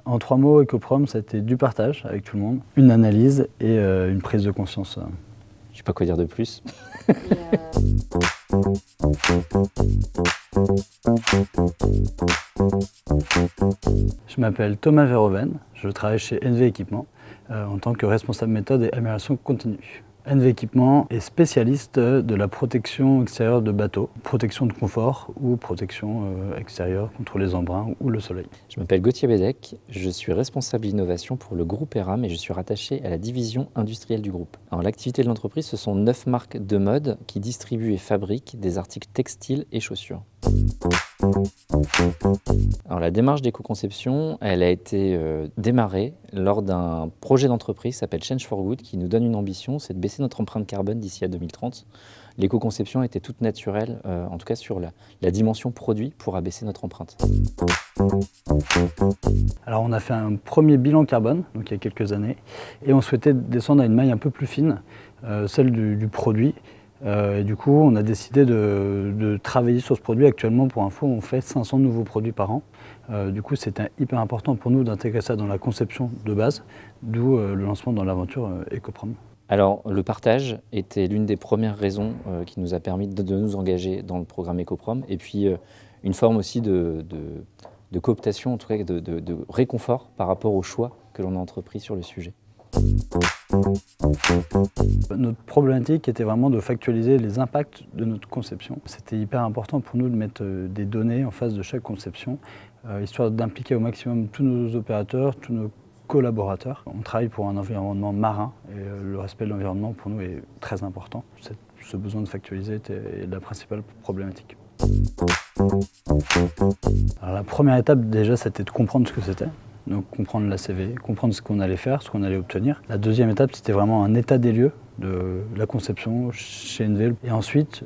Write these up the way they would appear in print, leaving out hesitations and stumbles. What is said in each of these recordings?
En 3 mots, Ecoprom, ça a été du partage avec tout le monde, une analyse et une prise de conscience. Je sais pas quoi dire de plus. Je m'appelle Thomas Verhoeven, je travaille chez NV Équipement en tant que responsable méthode et amélioration continue. NV Équipement est spécialiste de la protection extérieure de bateaux, protection de confort ou protection extérieure contre les embruns ou le soleil. Je m'appelle Gauthier Bédec, je suis responsable innovation pour le groupe ERAM et je suis rattaché à la division industrielle du groupe. Alors, l'activité de l'entreprise, ce sont 9 marques de mode qui distribuent et fabriquent des articles textiles et chaussures. Alors, la démarche d'éco-conception, elle a été démarrée lors d'un projet d'entreprise qui s'appelle Change for Good, qui nous donne une ambition, c'est de baisser notre empreinte carbone d'ici à 2030. L'éco-conception était toute naturelle, en tout cas sur la dimension produit, pour abaisser notre empreinte. Alors on a fait un premier bilan carbone, donc il y a quelques années, et on souhaitait descendre à une maille un peu plus fine, celle du produit. Et du coup, on a décidé de travailler sur ce produit. Actuellement, pour info, on fait 500 nouveaux produits par an. Du coup, c'était hyper important pour nous d'intégrer ça dans la conception de base, d'où le lancement dans l'aventure Ecoprom. Alors, le partage était l'une des premières raisons qui nous a permis de nous engager dans le programme Ecoprom, et puis une forme aussi de cooptation, en tout cas de réconfort par rapport au choix que l'on a entrepris sur le sujet. Notre problématique était vraiment de factualiser les impacts de notre conception. C'était hyper important pour nous de mettre des données en face de chaque conception, histoire d'impliquer au maximum tous nos opérateurs, tous nos collaborateurs. On travaille pour un environnement marin et le respect de l'environnement pour nous est très important. Ce besoin de factualiser était la principale problématique. Alors, la première étape déjà, c'était de comprendre ce que c'était. Donc comprendre l'ACV, comprendre ce qu'on allait faire, ce qu'on allait obtenir. La deuxième étape, c'était vraiment un état des lieux de la conception chez NV. Et ensuite,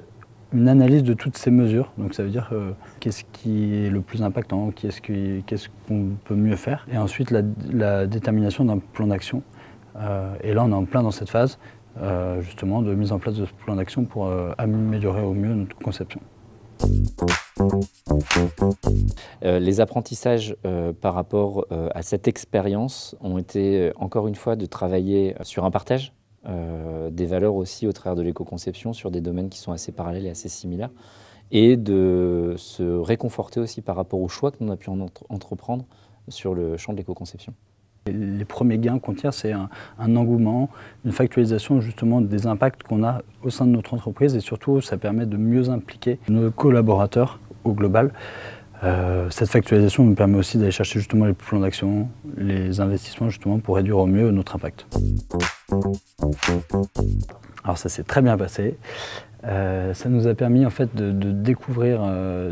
une analyse de toutes ces mesures. Donc ça veut dire qu'est-ce qui est le plus impactant, qu'est-ce qu'on peut mieux faire. Et ensuite, la détermination d'un plan d'action. Et là, on est en plein dans cette phase, justement, de mise en place de ce plan d'action pour améliorer au mieux notre conception. Les apprentissages par rapport à cette expérience ont été, encore une fois, de travailler sur un partage des valeurs aussi au travers de l'éco-conception sur des domaines qui sont assez parallèles et assez similaires, et de se réconforter aussi par rapport aux choix que l'on a pu entreprendre sur le champ de l'éco-conception. Les premiers gains qu'on tire, c'est un engouement, une factualisation justement des impacts qu'on a au sein de notre entreprise, et surtout ça permet de mieux impliquer nos collaborateurs au global. Cette factualisation nous permet aussi d'aller chercher justement les plans d'action, les investissements justement pour réduire au mieux notre impact. Alors ça s'est très bien passé. Ça nous a permis en fait de découvrir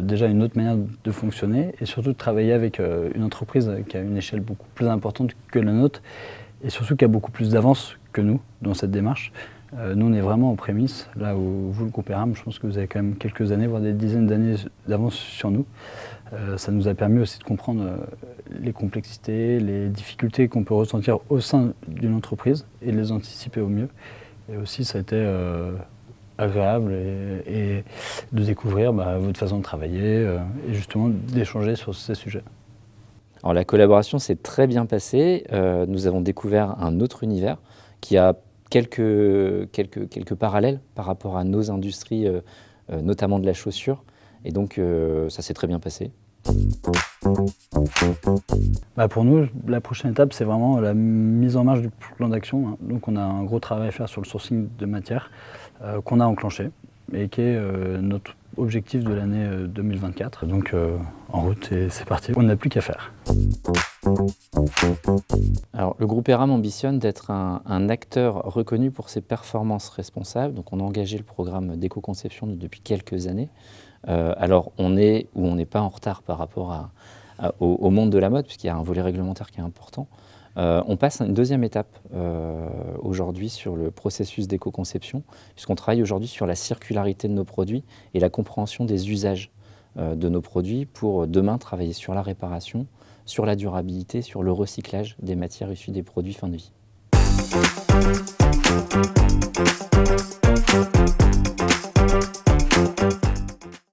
déjà une autre manière de fonctionner et surtout de travailler avec une entreprise qui a une échelle beaucoup plus importante que la nôtre et surtout qui a beaucoup plus d'avance que nous dans cette démarche. Nous on est vraiment en prémisse, là où vous le groupe ERAM, je pense que vous avez quand même quelques années, voire des dizaines d'années d'avance sur nous. Ça nous a permis aussi de comprendre les complexités, les difficultés qu'on peut ressentir au sein d'une entreprise et de les anticiper au mieux. Et aussi ça a été agréable et de découvrir votre façon de travailler et justement d'échanger sur ces sujets. Alors, la collaboration s'est très bien passée. Nous avons découvert un autre univers qui a quelques parallèles par rapport à nos industries, notamment de la chaussure. Et donc, ça s'est très bien passé. Pour nous, la prochaine étape, c'est vraiment la mise en marche du plan d'action. Donc on a un gros travail à faire sur le sourcing de matières qu'on a enclenché et qui est notre objectif de l'année 2024. Donc en route et c'est parti, on n'a plus qu'à faire. Alors, le groupe ERAM ambitionne d'être un acteur reconnu pour ses performances responsables. Donc on a engagé le programme d'éco-conception depuis quelques années. Alors on est ou on n'est pas en retard par rapport au monde de la mode, puisqu'il y a un volet réglementaire qui est important. On passe à une deuxième étape aujourd'hui sur le processus d'éco-conception, puisqu'on travaille aujourd'hui sur la circularité de nos produits et la compréhension des usages de nos produits pour demain travailler sur la réparation, sur la durabilité, sur le recyclage des matières issues des produits fin de vie.